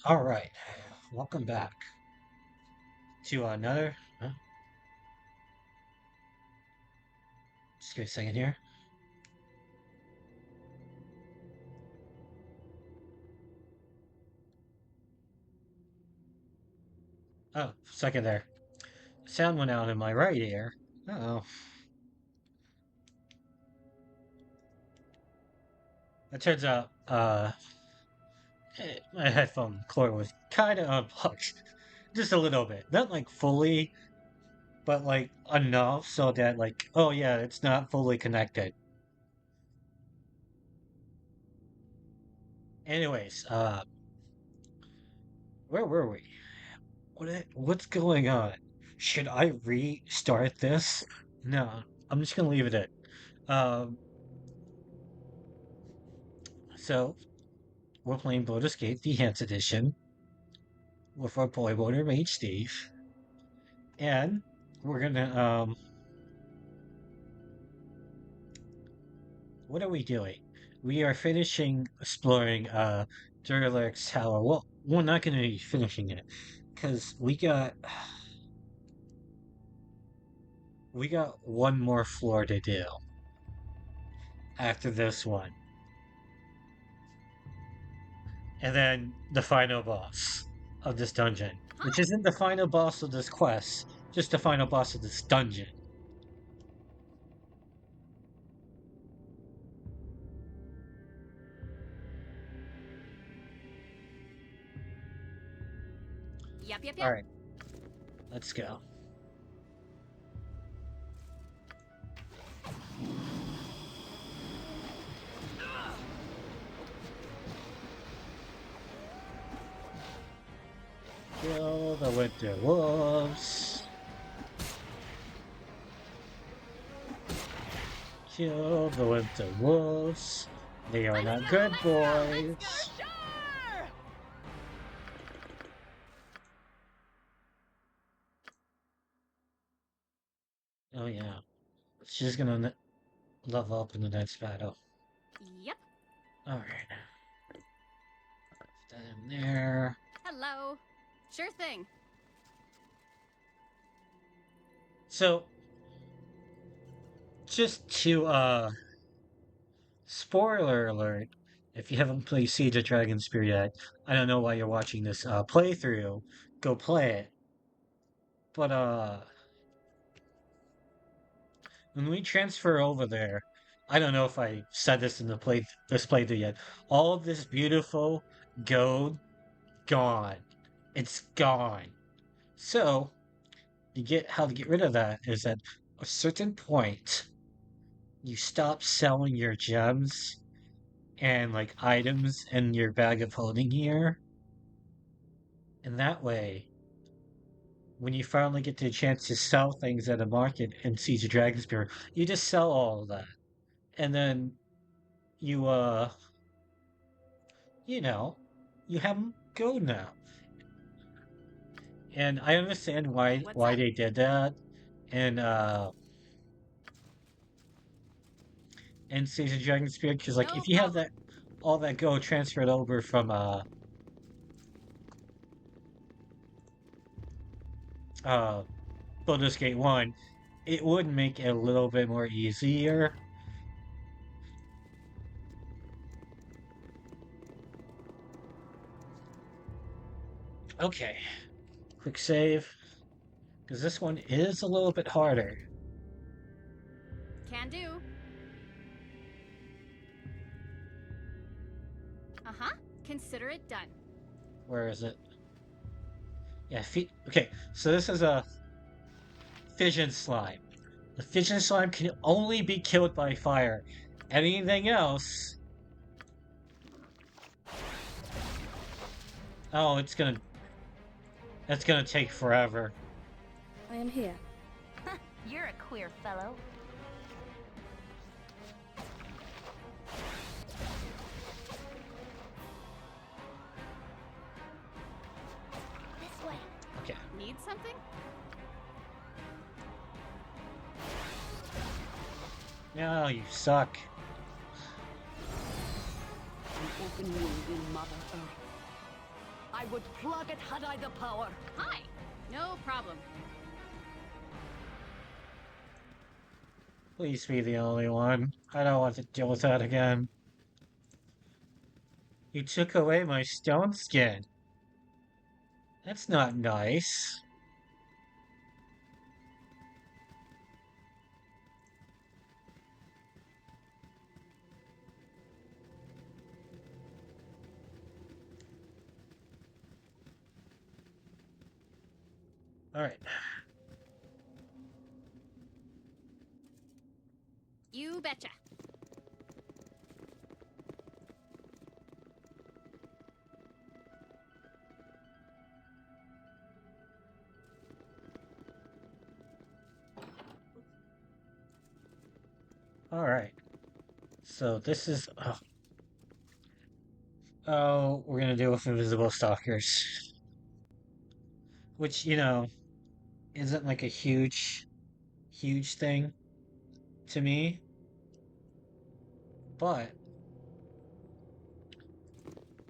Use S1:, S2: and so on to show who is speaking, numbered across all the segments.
S1: All right, welcome back to another. Just give me a second here. Oh, second there. Sound went out in my right ear. Uh-oh. It turns out, my headphone cord was kind of unplugged, just a little bit. Not like fully, but like enough so that like, oh yeah, it's not fully connected. Anyways, where were we? What's going on? Should I restart this? No, I'm just gonna leave it at. Um, so we're playing Baldur's Gate, the Enhanced Edition, with our Boymoder Mage Steve, and we're gonna what are we doing? We are finishing exploring Durlax Tower. Well, we're not gonna be finishing it because we got one more floor to do after this one, and then the final boss of this dungeon, which isn't the final boss of this quest, just the final boss of this dungeon.
S2: Yep, yep,
S1: All
S2: yep.
S1: right, let's go. Kill the winter wolves. Kill the winter wolves. They are not good boys.
S2: Sure!
S1: Oh yeah. She's gonna level up in the next battle.
S2: Yep.
S1: Alright. Put that in there.
S2: Hello. Sure thing.
S1: So, just to, spoiler alert, if you haven't played Siege of Dragonspear yet, I don't know why you're watching this, playthrough. Go play it. But, when we transfer over there, I don't know if I said this in this playthrough yet. All of this beautiful gold gone. It's gone. So you get how to get rid of that is at a certain point you stop selling your gems and like items in your bag of holding here. And that way, when you finally get the chance to sell things at a market in Siege of Dragonspear, you just sell all of that. And then you you know, you have them go now. And I understand
S2: What's
S1: why
S2: up?
S1: they did that. And in Siege of Dragonspear, because like
S2: No
S1: if you have
S2: problem.
S1: that all that go transferred over from uh Baldur's Gate 1, it would make it a little bit more easier. Okay, quick save, because this one is a little bit harder.
S2: Can do. Uh-huh. Consider it done.
S1: Where is it? Yeah, okay, so this is a fission slime. The fission slime can only be killed by fire. Anything else, oh, that's gonna take forever.
S3: I am here.
S4: You're a queer fellow. This way.
S1: Okay.
S2: Need something?
S1: No, you suck.
S3: An open wound in Mother Earth. I
S5: I would plug it had I the power.
S2: Hi. No problem.
S1: Please be the only one. I don't want to deal with that again. You took away my stone skin. That's not nice. Alright.
S2: You betcha.
S1: Alright. So this is... Oh, we're gonna deal with invisible stalkers. Which, you know, isn't like a huge thing to me. But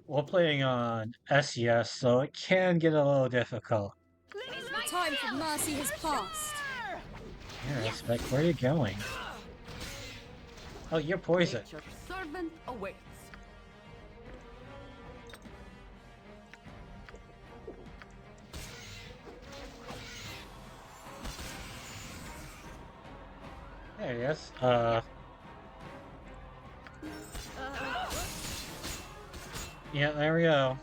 S1: we're playing on SES, so it can get a little difficult.
S3: The time for mercy has passed.
S1: Yes, like, where are you going? Oh, you're poison.
S5: Your servant awaits.
S1: There he is. Yeah, there we go.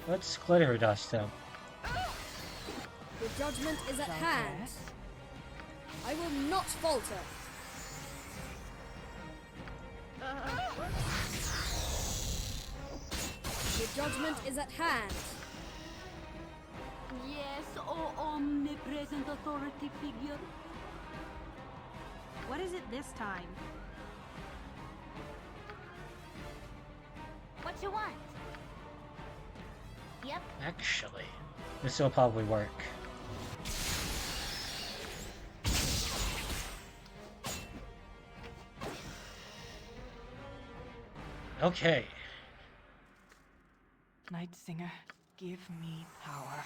S1: Let's glitter dust him.
S3: The judgment is at hand. I will not falter. The judgment is at hand.
S5: Yes, oh omnipresent authority figure.
S6: What is it this time?
S4: What you want? Yep.
S1: Actually, this will probably work. Okay.
S7: Night Singer, give me power.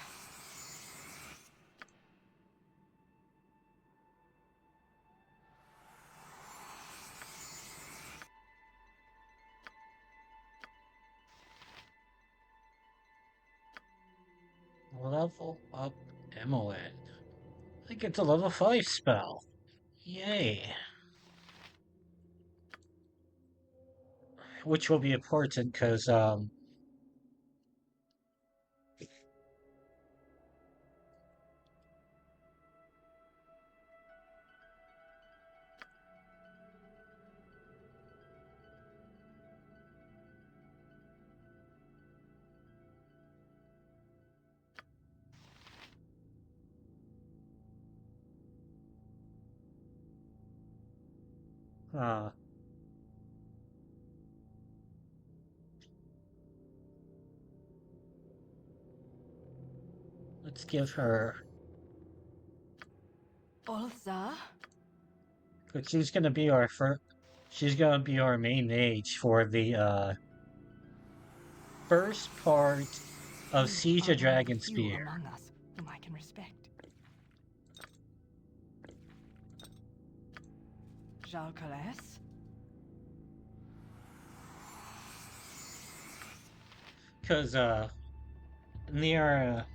S1: Level up Emily. I think it's a level 5 spell. Yay. Which will be important because, let's give her,
S7: Ulza?
S1: because she's gonna be our she's gonna be our main mage for the, first part of Siege of Dragonspear.
S7: Among us, whom I can respect. Jalcales?
S1: Because, Niara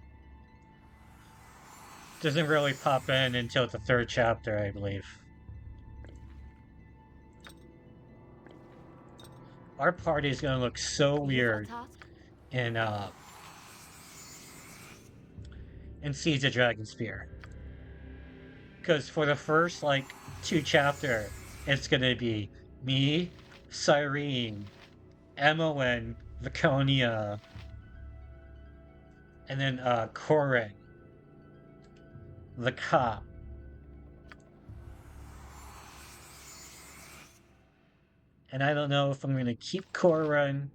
S1: doesn't really pop in until the 3rd chapter, I believe. Our party is gonna look so weird in Siege of Dragonspear. Because for the first, like, 2 chapter, it's gonna be me, Cyrene, Emmeline, Viconia, and then, Corin, the cop. And I don't know if I'm gonna keep Corin,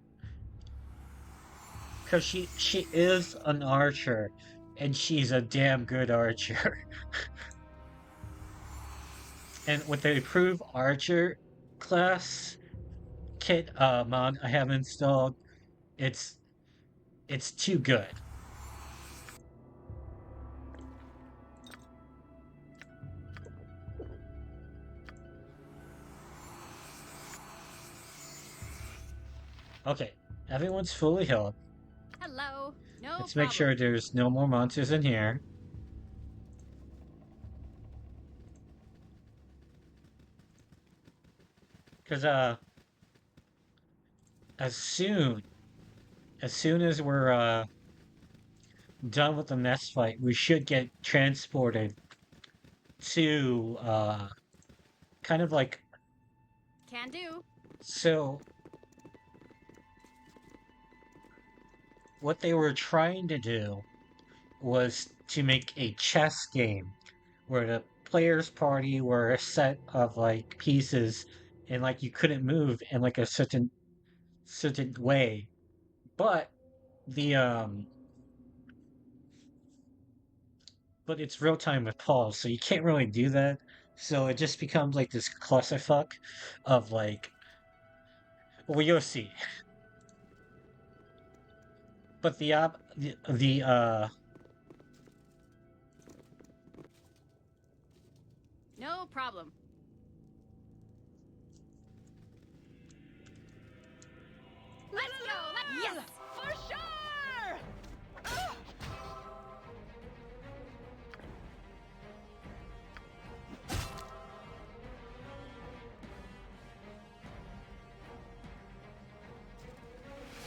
S1: because she is an archer, and she's a damn good archer. And with the improved archer class, kit mod I have installed. It's it's too good. Okay, everyone's fully healed.
S2: Hello. No
S1: Let's make
S2: problem.
S1: sure there's no more monsters in here. Cause as soon as soon as we're done with the nest fight, we should get transported to kind of like
S2: Can do.
S1: so what they were trying to do was to make a chess game where the players party were a set of like pieces and like you couldn't move in like a certain way. But the but it's real time with pause, so you can't really do that. So it just becomes like this clusterfuck of like, well, you'll see. But the
S2: No problem. Let's go. Yes.
S5: For sure!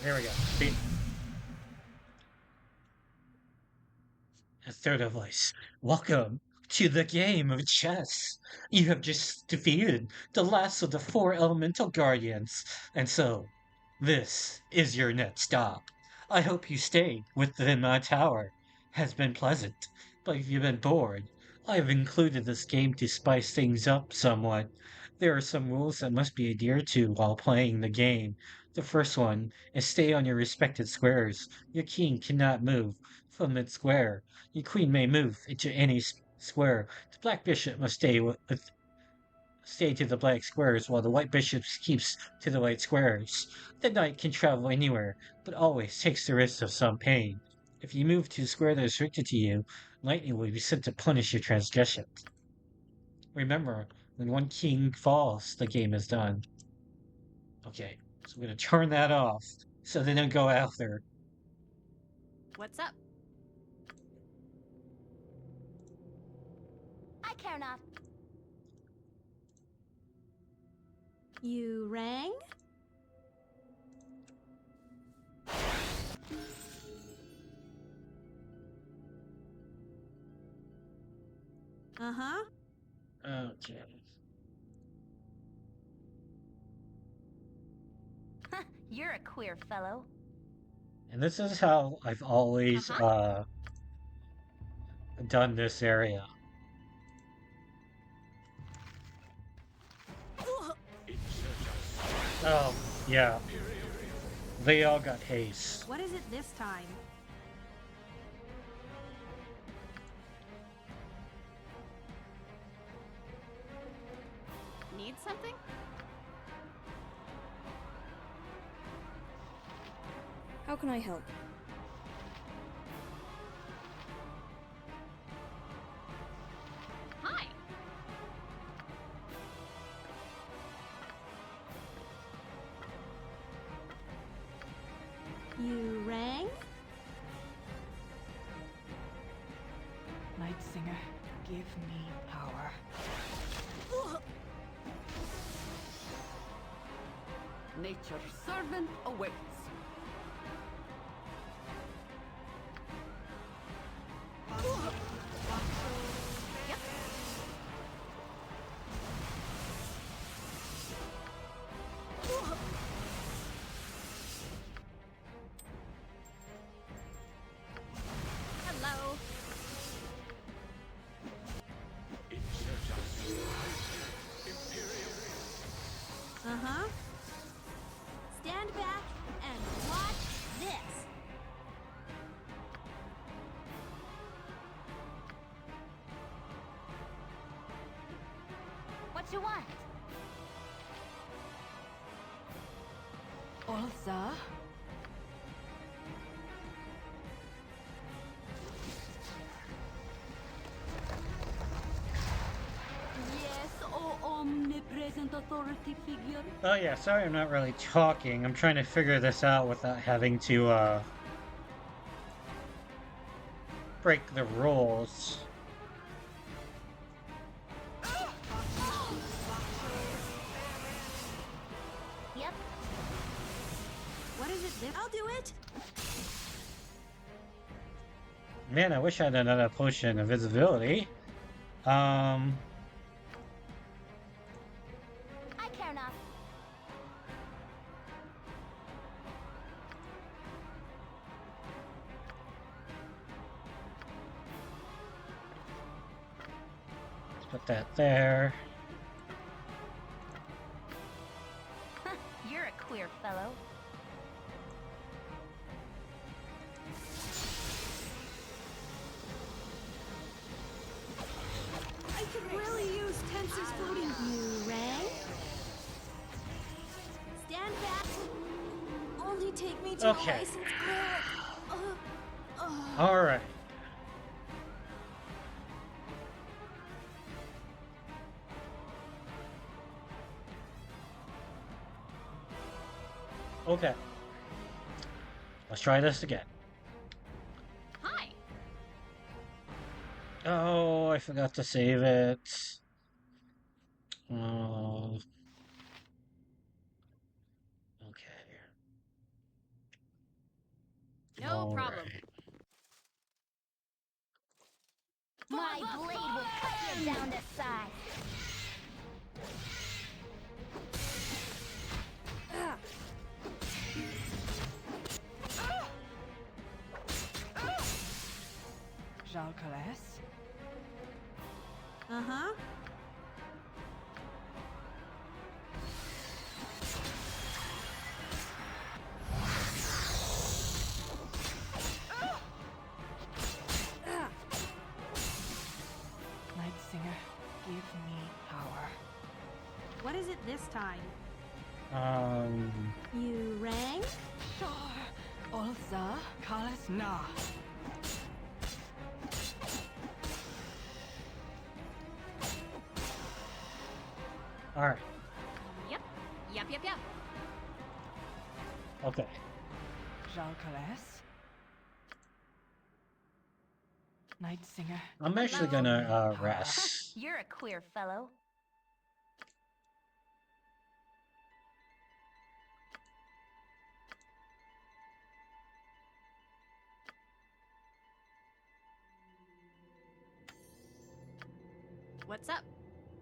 S1: there we go. See, a third of voice. Welcome to the game of chess. You have just defeated the last of the four elemental guardians, and so this is your next stop. I hope you stay within my tower. Has been pleasant, but if you've been bored, I have included this game to spice things up somewhat. There are some rules that must be adhered to while playing the game. The first one is stay on your respected squares. Your king cannot move from its square. Your queen may move into any square. The black bishop must stay to the black squares while the white bishop keeps to the white squares. The knight can travel anywhere, but always takes the risk of some pain. If you move to a square that is restricted to you, lightning will be sent to punish your transgressions. Remember, when one king falls, the game is done. Okay, so we're gonna turn that off so they don't go after.
S2: What's up?
S4: I care not.
S3: You rang? Uh-huh.
S1: Okay.
S4: You're a queer fellow.
S1: And this is how I've always done this area. Oh, yeah. They all got haste.
S3: What is it this time?
S2: Need something?
S3: How can I help?
S2: Hi.
S3: You rang?
S7: Night Singer, give me power.
S5: Nature's servant awaits.
S2: Yep. Hello.
S3: Uh-huh. Stand back and watch this.
S4: What you want?
S7: Ulza.
S5: Yes, oh omnipresent authority figure.
S1: Oh yeah, sorry I'm not really talking. I'm trying to figure this out without having to break the rules.
S4: Yep.
S2: What is it?
S3: I'll do it.
S1: Man, I wish I had another potion of invisibility. Um,
S4: I care not.
S1: let's put that there.
S4: You're a queer fellow.
S3: I could really use Tensor's floating. You rang? Stand back. Only take me to
S1: Okay.
S3: a licensed cleric.
S1: All right. Okay. Let's try this again.
S2: Hi.
S1: Oh, I forgot to save it. Oh. Okay.
S2: No
S1: All
S2: problem.
S1: right.
S4: My blade will cut you down to size.
S7: Jalcales.
S3: Uh-huh.
S7: Night Singer, give me power.
S2: What is it this time?
S3: You rang?
S7: Shar. Ulza. Kalas na.
S1: All right.
S2: Yep. Yep.
S1: Okay.
S7: Jalcales. Night Singer.
S1: I'm actually gonna rest.
S4: You're a queer fellow.
S2: What's up?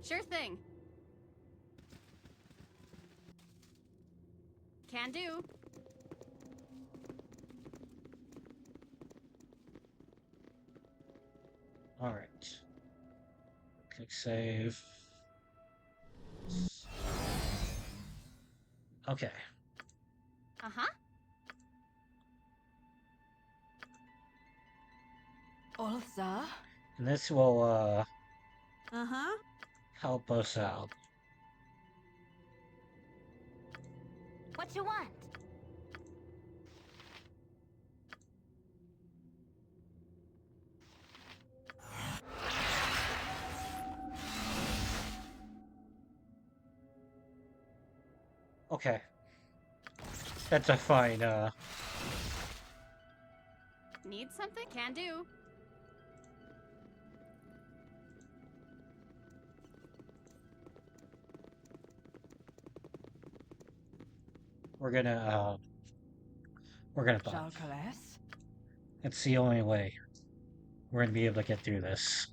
S2: Sure thing. Can do.
S1: All right. Click save. Okay.
S2: Uh-huh.
S7: Ulza.
S1: And this will
S3: Uh-huh.
S1: help us out.
S4: What you want?
S1: Okay. That's a fine
S2: Need something? Can do.
S1: we're gonna buff.
S7: Jalcales.
S1: It's the only way we're gonna be able to get through this.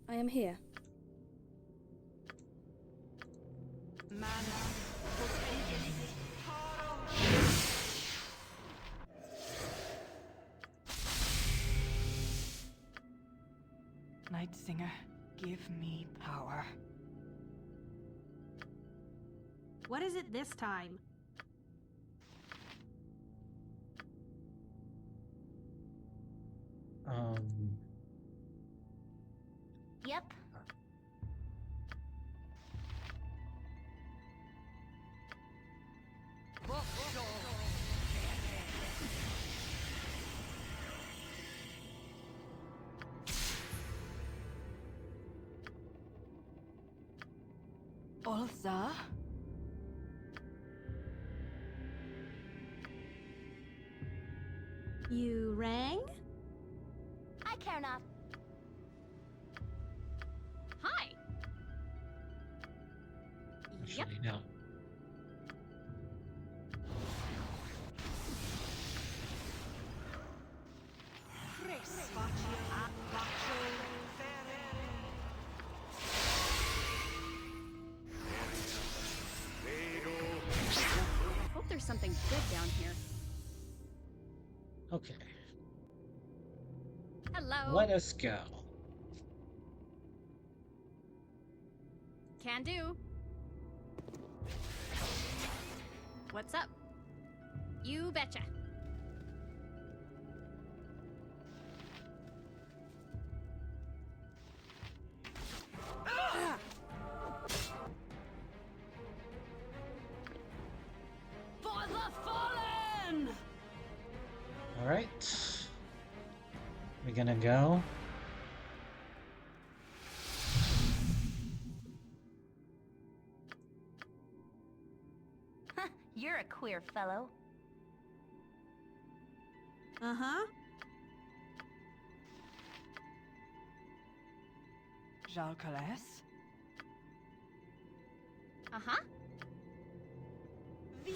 S3: I am here.
S7: Night Singer, give me power.
S2: What is it this time?
S4: Yep.
S7: Ulsa?
S2: You rang?
S4: I care not.
S2: Hi. Yep.
S1: Actually, no.
S2: Hope there's something good down here.
S1: Okay,
S2: Hello.
S1: let us go.
S2: Can do. What's up? You betcha.
S5: For the fallen!
S1: All right, we're gonna go.
S4: You're a queer fellow.
S2: Uh-huh.
S7: Jalcales?
S2: Uh-huh. Need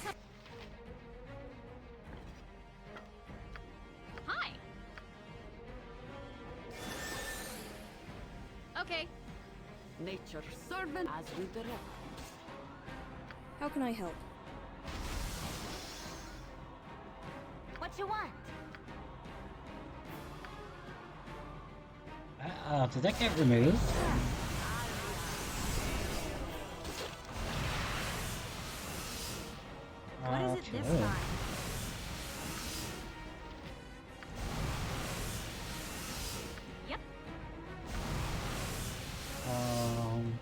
S2: some. Hi. Okay.
S5: Nature's servant as you direct.
S3: How can I help?
S4: What you want?
S1: Did that get removed?
S2: What is it this
S1: Okay.
S2: time? Yep.
S1: Um,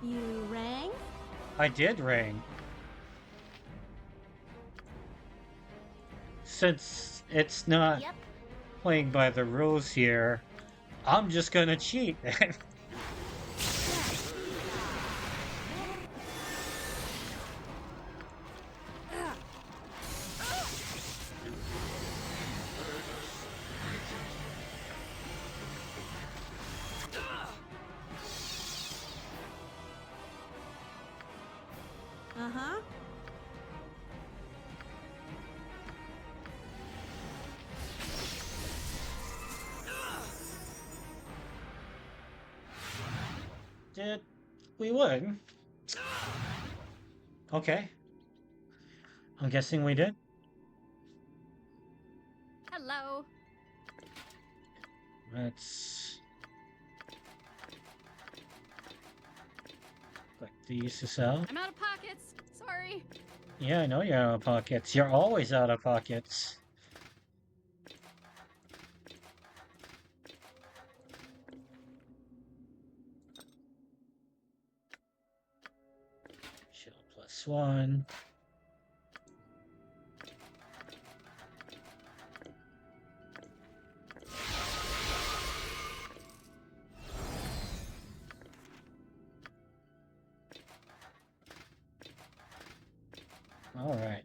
S2: You rang?
S1: I did ring. Since it's not
S4: Yep.
S1: playing by the rules here, I'm just gonna cheat.
S2: Uh-huh.
S1: Did we win? Okay. I'm guessing we did.
S2: Hello.
S1: Let's click these to sell.
S2: I'm out of pockets. Sorry.
S1: Yeah, I know you're out of pockets. You're always out of pockets. Shield +1. All right.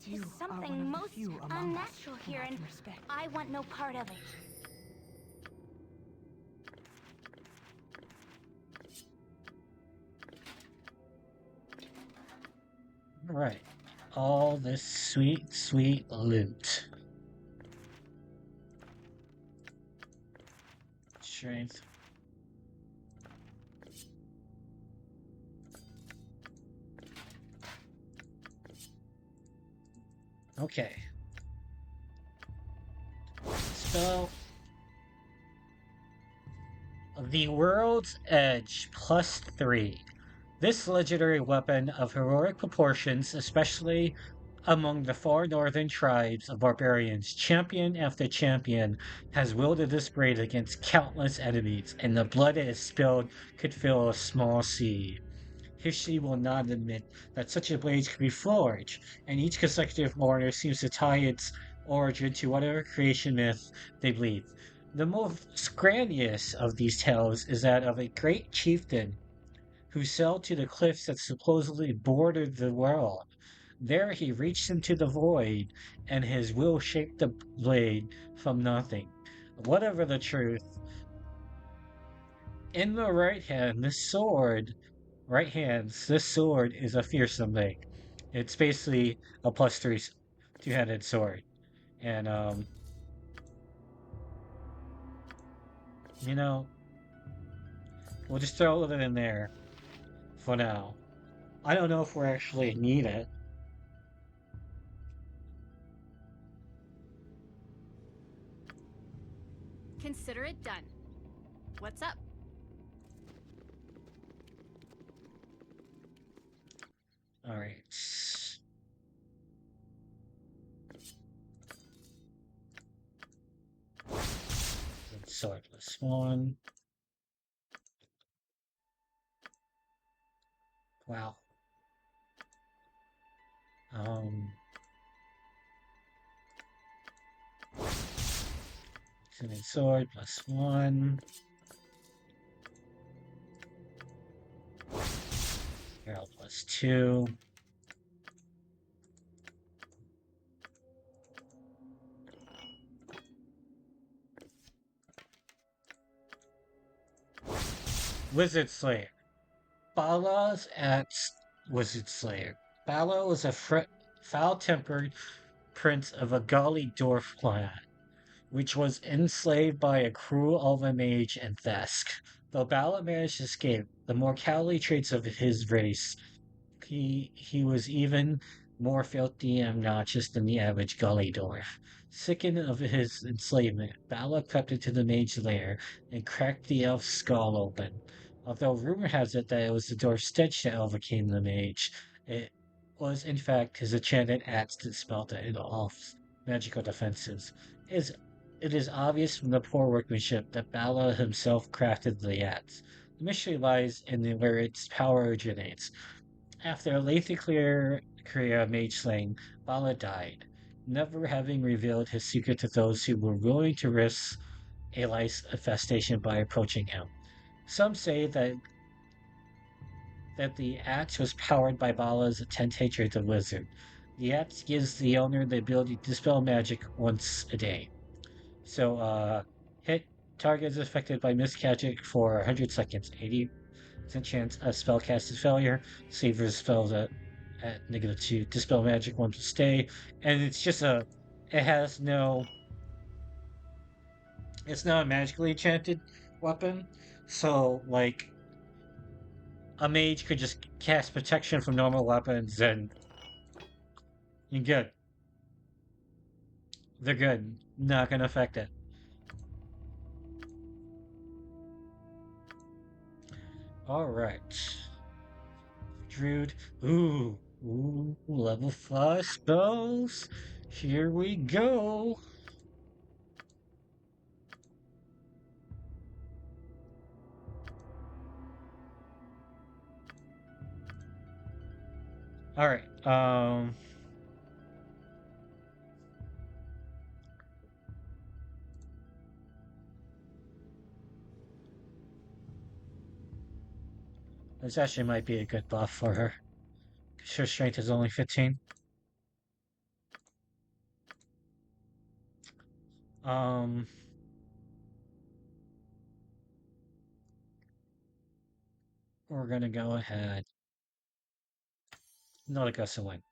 S7: You
S4: There's
S7: are
S4: something
S7: one of the
S4: most
S7: few among us
S4: unnatural
S7: whom
S4: here,
S7: I
S4: and
S7: can respect.
S4: I want no part of it.
S1: All right. All this sweet, sweet loot. Strength. Okay. Spell. The World's Edge +3. This legendary weapon of heroic proportions, especially among the far northern tribes of barbarians, champion after champion has wielded this blade against countless enemies, and the blood it has spilled could fill a small sea. History will not admit that such a blade could be forged, and each consecutive mourner seems to tie its origin to whatever creation myth they believe. The most scrandiest of these tales is that of a great chieftain who sailed to the cliffs that supposedly bordered the world. There he reached into the void, and his will shaped the blade from nothing. Whatever the truth, in the right hands, this sword is a fearsome thing. It's basically a plus three two-handed sword. And, you know, we'll just throw it in there for now. I don't know if we actually need it.
S2: Consider it done. What's up?
S1: Alright. Sword plus one. Wow. Um, sword plus one. Arrow plus two. Wizard Slayer. Bala's axe Wizard Slayer. Bala was a foul-tempered prince of a Gali dwarf clan, which was enslaved by a cruel elven mage and Thesk. Though Bala managed to escape, the more cowardly traits of his race, he was even more filthy and obnoxious than the average gully dwarf. Sickened of his enslavement, Bala crept into the mage lair and cracked the elf's skull open. Although rumor has it that it was the dwarf's stench that overcame the mage, it was in fact his enchanted axe that smelted in elf's magical defenses. It is obvious from the poor workmanship that Bala himself crafted the axe. The mystery lies in where its power originates. After a lengthy career of mage slaying, Bala died, never having revealed his secret to those who were willing to risk a lice infestation by approaching him. Some say that the axe was powered by Bala's intense hatred of wizard. The axe gives the owner the ability to dispel magic once a day. So, hit target is affected by miscagic for 100 seconds, 80% chance a spell cast is failure, savers spells at -2, dispel magic once to stay, and it has no, it's not a magically enchanted weapon, so, like, a mage could just cast protection from normal weapons and you're good. They're good. Not gonna affect it. Alright. Druid. Ooh, level 5 spells. Here we go. Alright, this actually might be a good buff for her. Her strength is only 15. Um, we're gonna go ahead. Not a gust of wind.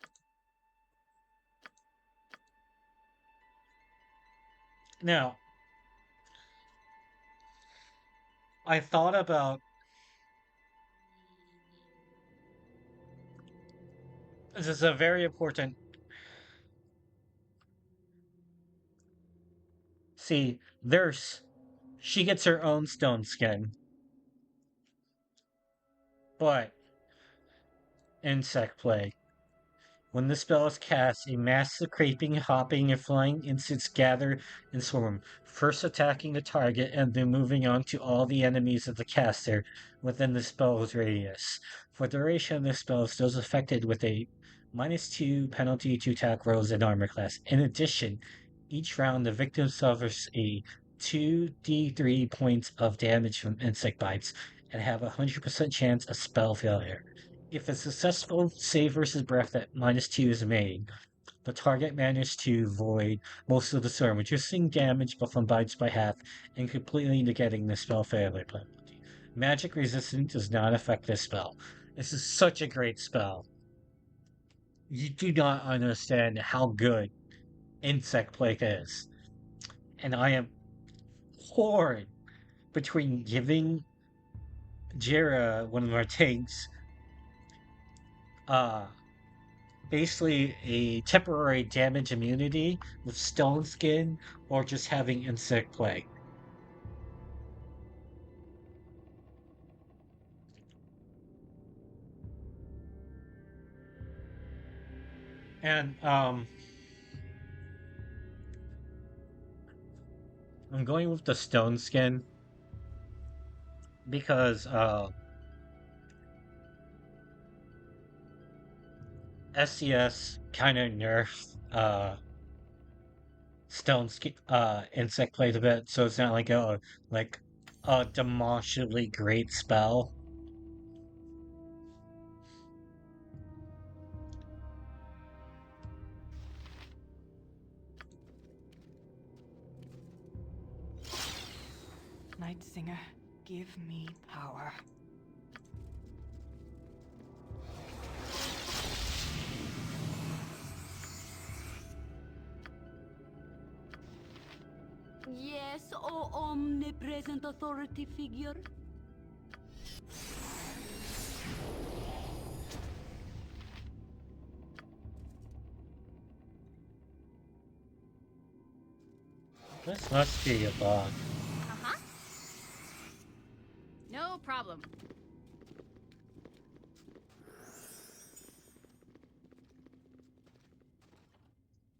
S1: Now, I thought about this is a very important. See, there's she gets her own stone skin, but insect plague. When the spell is cast, a mass of creeping, hopping, and flying insects gather and swarm, first attacking the target and then moving on to all the enemies of the caster within the spell's radius. For the duration of the spell, those affected with a -2 penalty to attack rolls and armor class. In addition, each round the victim suffers a 2d3 points of damage from insect bites and have a 100% chance of spell failure. If a successful save versus breath at -2 is made, the target managed to avoid most of the storm, reducing damage from bites by half and completely negating the spell failure penalty. Magic resistance does not affect this spell. This is such a great spell. You do not understand how good Insect Plague is. And I am torn between giving Jira, one of our tanks, uh, basically a temporary damage immunity with stone skin or just having insect plague. And I'm going with the stone skin because SCS kind of nerfed stone skin insect plague a bit, so it's not like a demonstrably great spell.
S7: Night Singer, give me power.
S5: Yes, O omnipresent authority figure.
S1: This must be a bug.
S2: Uh-huh. No problem.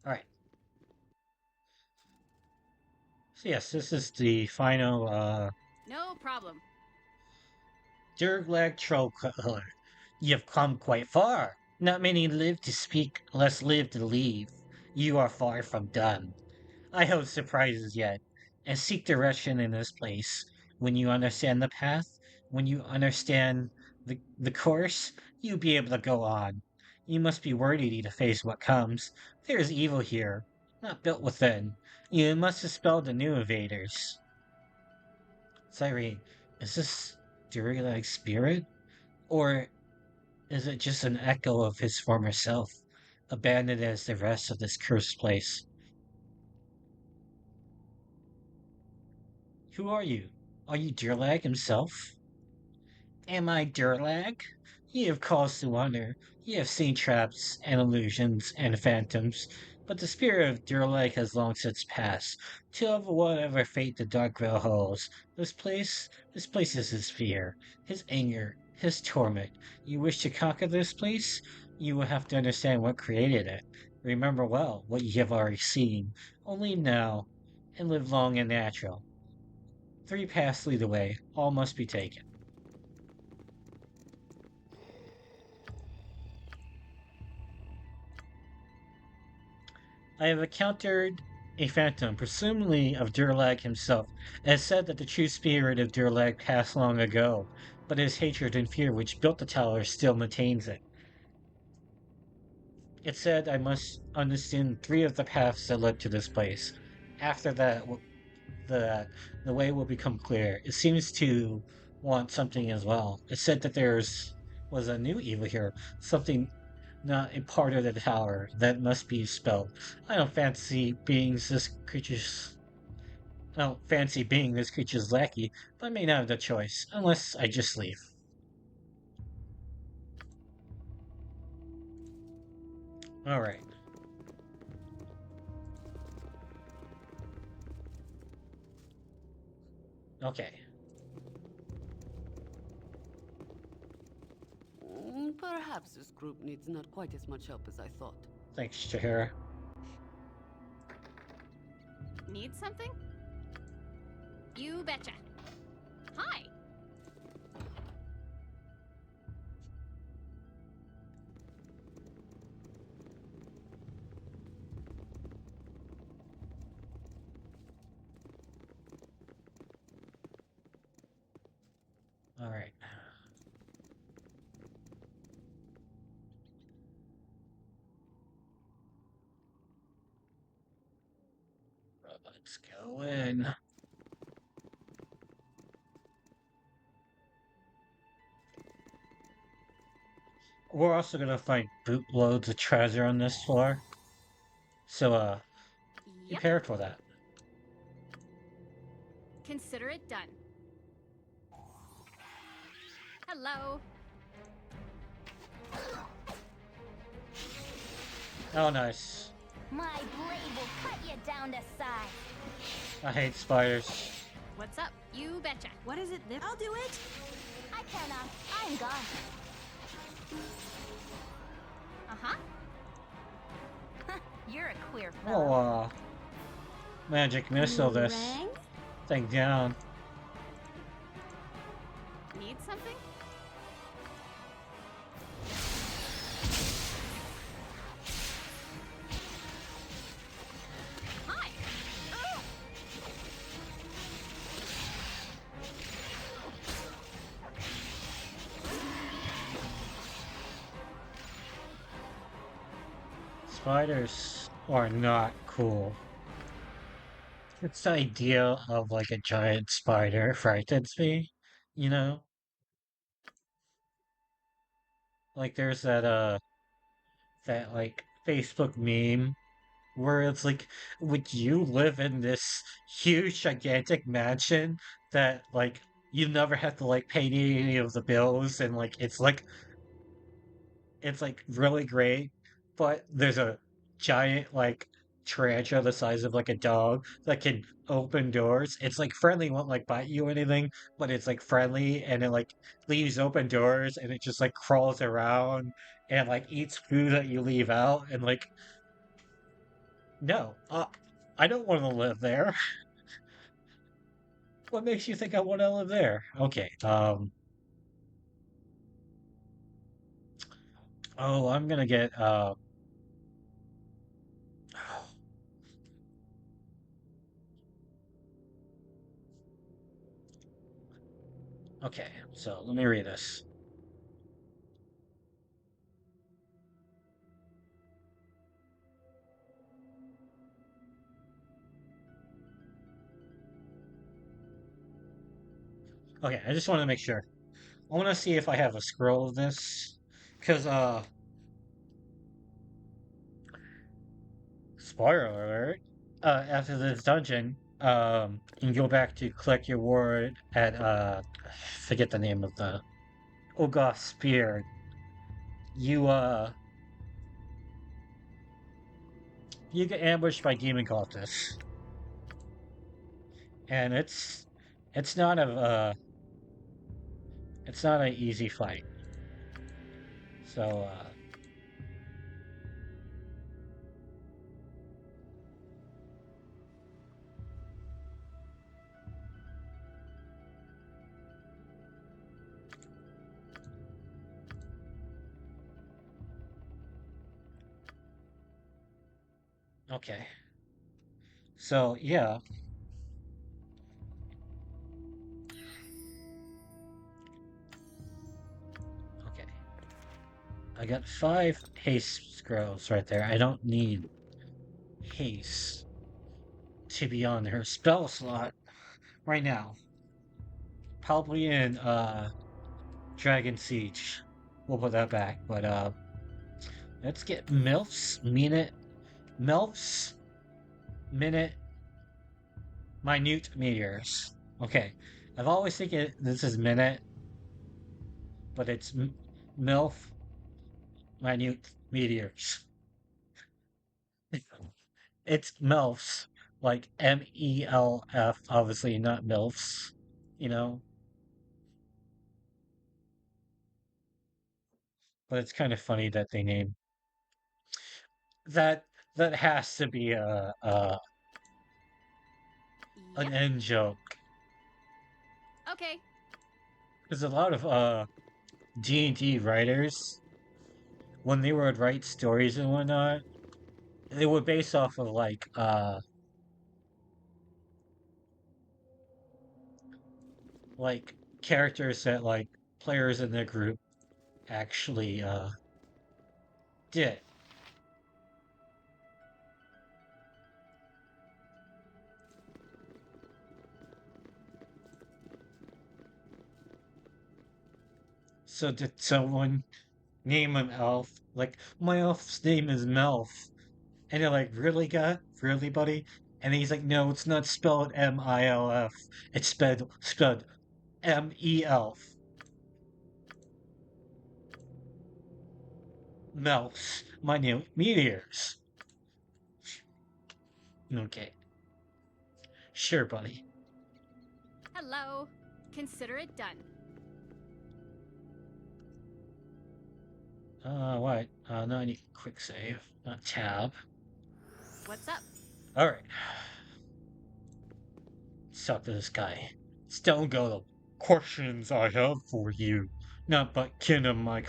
S1: Alright. So yes, this is the final
S2: No problem.
S1: Durglag Troll Killer. You've come quite far. Not many live to speak, less live to leave. You are far from done. I hope surprises yet, and seek direction in this place. When you understand the path, when you understand the course, you'll be able to go on. You must be worthy to face what comes. There is evil here, not built within. You must dispel the new invaders. Cyrene, is this Durlag's spirit? Or is it just an echo of his former self, abandoned as the rest of this cursed place? Who are you? Are you Durlag himself? Am I Durlag? Ye have cause to wonder. Ye have seen traps and illusions and phantoms, but the spirit of Durlag has long since passed. To of whatever fate the dark veil holds, this place is his fear, his anger, his torment. You wish to conquer this place? You will have to understand what created it. Remember well what ye have already seen. Only now, and live long and natural. 3 paths lead the way, all must be taken. I have encountered a phantom, presumably of Durlag himself. It is said that the true spirit of Durlag passed long ago, but his hatred and fear which built the tower still maintains it. It said I must understand 3 of the paths that led to this place. After that, the the way will become clear. It seems to want something as well. It said that was a new evil here, something not a part of the tower that must be spelled. I don't fancy being this creature's lackey, but I may not have the choice, unless I just leave. Alright. Okay.
S5: Perhaps this group needs not quite as much help as I thought.
S1: Thanks, Shahira.
S2: Need something? You betcha. Hi.
S1: All right. Let's go in. We're also gonna find bootloads of treasure on this floor. So,
S2: Yep.
S1: prepare for that.
S2: Consider it done. Hello.
S1: Oh, nice.
S4: My blade will cut you down to size.
S1: I hate spiders.
S2: What's up? You betcha.
S3: What is it? I'll do it.
S4: I count on. I'm gone.
S2: Uh-huh.
S4: You're a queer
S1: Oh,
S4: fellow.
S1: magic missile this
S3: Rang?
S1: thing down.
S2: Need something? Hi. Ugh.
S1: Spiders are not cool. It's the idea of like a giant spider frightens me, you know? Like there's that like Facebook meme where it's like, would you live in this huge gigantic mansion that like you never have to like pay any of the bills and like it's like really great, but there's a giant like tarantula the size of like a dog that can open doors. It's like friendly, won't like bite you or anything, but it's like friendly and it like leaves open doors and it just like crawls around and like eats food that you leave out and like no, I don't want to live there. What makes you think I want to live there? Okay, oh, I'm gonna get okay, so let me read this. Okay, I just want to make sure. I want to see if I have a scroll of this, because spoiler alert. After this dungeon, you can go back to collect your ward at forget the name of the Ogoth Spear. You you get ambushed by demon cultists, and it's not a it's not an easy fight. So okay. So yeah, okay. I got 5 haste scrolls right there. I don't need haste to be on her spell slot right now. Probably in Dragon Siege. We'll put that back. But let's get MILFs minute minute meteors. Okay. I've always thinking this is minute, but it's MILF minute meteors. It's MILFs. Like MELF, obviously not MILFs, you know? but it's kind of funny that they name that. That has to be an
S2: Yep.
S1: end joke
S2: Okay.
S1: because a lot of D&D writers, when they would write stories and whatnot, they would base off of like characters that like players in their group actually did. So did someone name an elf like my elf's name is Melf? And they're like, really, guy? Really, buddy? And he's like, no, it's not spelled MILF. It's spelled MELF. Melfs. My new meteors. Okay. Sure, buddy.
S2: Hello. Consider it done.
S1: What? No, I need quick save. Tab.
S2: What's up?
S1: Alright. Let's talk to this guy. Stone Golem. Questions I have for you. None but kin of my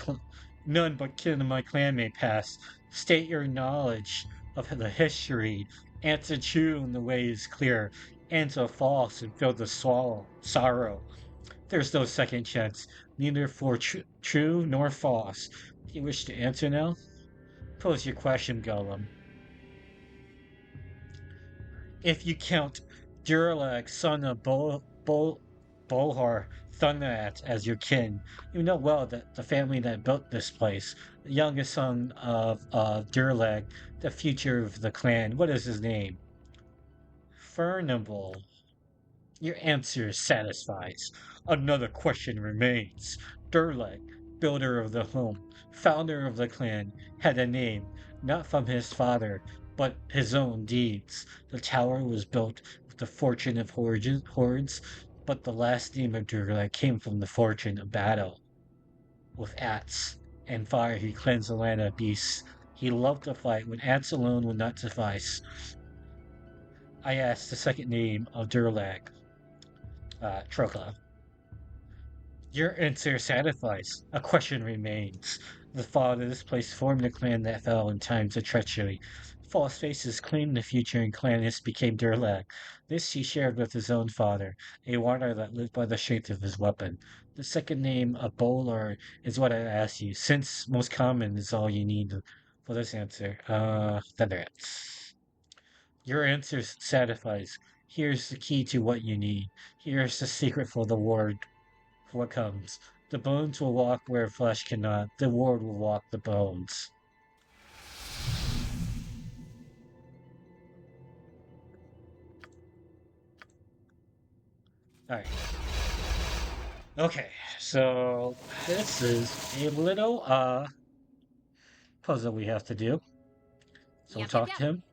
S1: none but kin of my clan may pass. State your knowledge of the history. Answer true and the way is clear. Answer false and feel the sorrow. There's no second chance, neither for true nor false. Do you wish to answer now? Pose your question, Golem. If you count Durlag, son of Bolhar Thunderat as your kin, you know well that the family that built this place, the youngest son of Durlag, the future of the clan, what is his name? Furnable. Your answer satisfies. Another question remains. Durlag, builder of the home, founder of the clan, had a name, not from his father, but his own deeds. The tower was built with the fortune of hordes, but the last name of Durlag came from the fortune of battle. With axe and fire he cleansed the land of beasts. He loved to fight when axe alone would not suffice. I asked the second name of Durlag, Troka. Your answer satisfies. A question remains. The father of this place formed a clan that fell in times of treachery. False faces claimed the future and clannists became Durlag. This he shared with his own father, a warrior that lived by the strength of his weapon. The second name, a bowler, is what I asked you, since most common is all you need for this answer. Thunderheads. Your answer satisfies. Here's the key to what you need. Here's the secret for the ward what comes. The bones will walk where flesh cannot. The ward will walk the bones. Alright. Okay, so this is a little puzzle we have to do. So we'll talk to him.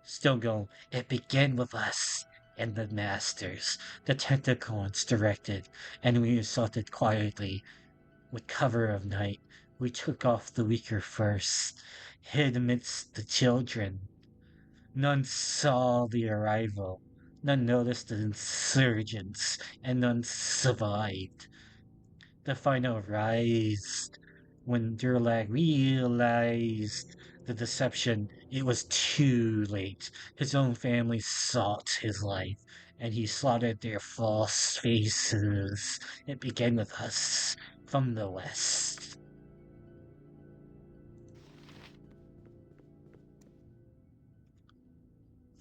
S1: Still go. It began with us and the masters. The tentacles directed, and we assaulted quietly. With cover of night, we took off the weaker first, hid amidst the children. None saw the arrival, none noticed the insurgents, and none survived. The final rise, when Durlag realized the deception, it was too late. His own family sought his life, and he slaughtered their false faces. It began with us from the west.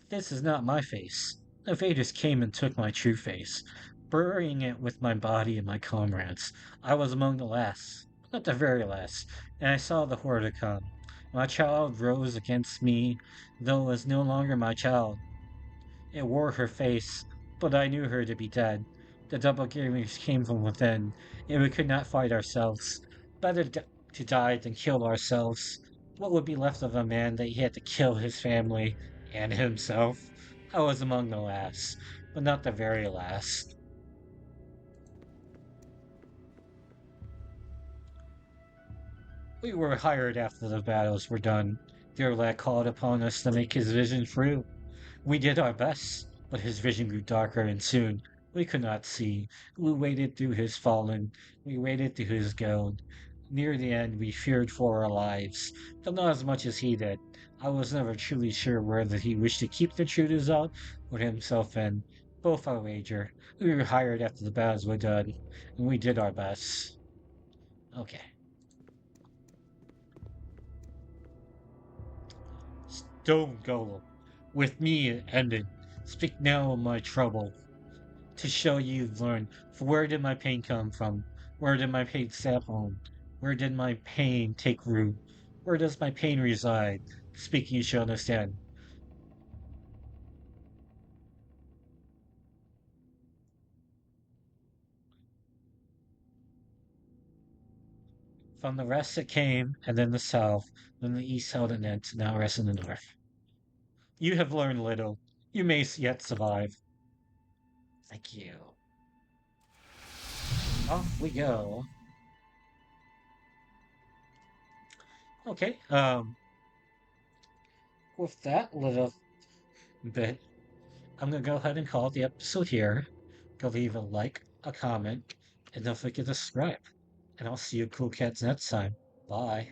S1: This is not my face. The Invaders came and took my true face, burying it with my body and my comrades. I was among the last, not the very last, and I saw the horde come. My child rose against me, though it was no longer my child. It wore her face, but I knew her to be dead. The doppelgangers came from within, and we could not fight ourselves. Better to die than kill ourselves. What would be left of a man that he had to kill his family and himself? I was among the last, but not the very last. We were hired after the battles were done. Dear lad called upon us to make his vision true. We did our best, but his vision grew darker, and soon we could not see. We waded through his fallen, we waded through his gold. Near the end, we feared for our lives, but not as much as he did. I was never truly sure whether he wished to keep the intruders out or himself in. Both our wager. We were hired after the battles were done, and we did our best. Okay. Stone Golem. With me it ended. Speak now of my trouble. To show you've learned. For where did my pain come from? Where did my pain sap home? Where did my pain take root? Where does my pain reside? Speaking you shall understand. From the west it came, and then the south, then the east held an end, now rests in the north. You have learned little. You may yet survive. Thank you. Off we go. Okay, with that little bit, I'm gonna go ahead and call the episode here. Go leave a like, a comment, and don't forget to subscribe. And I'll see you cool cats next time. Bye.